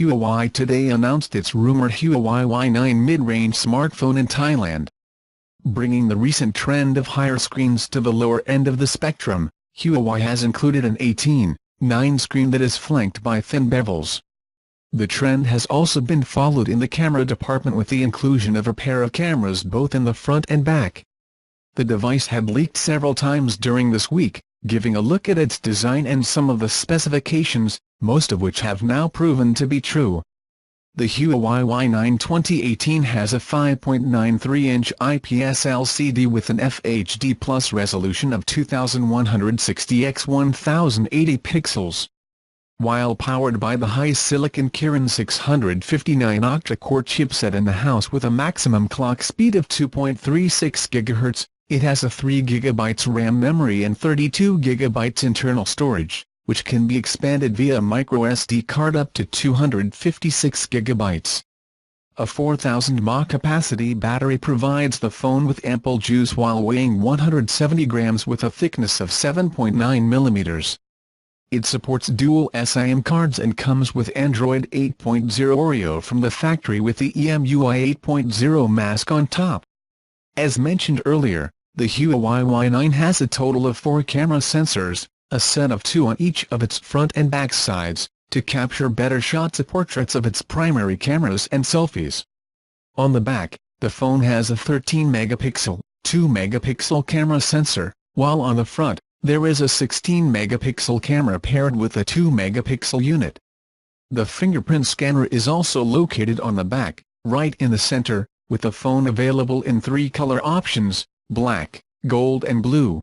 Huawei today announced its rumored Huawei Y9 mid-range smartphone in Thailand. Bringing the recent trend of higher screens to the lower end of the spectrum, Huawei has included an 18:9 screen that is flanked by thin bevels. The trend has also been followed in the camera department with the inclusion of a pair of cameras both in the front and back. The device had leaked several times during this week, giving a look at its design and some of the specifications, most of which have now proven to be true. The Huawei Y9 2018 has a 5.93-inch IPS LCD with an FHD Plus resolution of 2160 x 1080 pixels. While powered by the Hi-Silicon Kirin 659 octa-core chipset in the house with a maximum clock speed of 2.36 GHz, it has a 3 GB RAM memory and 32 GB internal storage, which can be expanded via a microSD card up to 256 GB. A 4000 mAh capacity battery provides the phone with ample juice while weighing 170 grams with a thickness of 7.9 mm. It supports dual SIM cards and comes with Android 8.0 Oreo from the factory with the EMUI 8.0 mask on top. As mentioned earlier, the Huawei Y9 has a total of 4 camera sensors, a set of 2 on each of its front and back sides, to capture better shots of portraits of its primary cameras and selfies. On the back, the phone has a 13-megapixel, 2-megapixel camera sensor, while on the front, there is a 16-megapixel camera paired with a 2-megapixel unit. The fingerprint scanner is also located on the back, right in the center, with the phone available in 3 color options, black, gold and blue.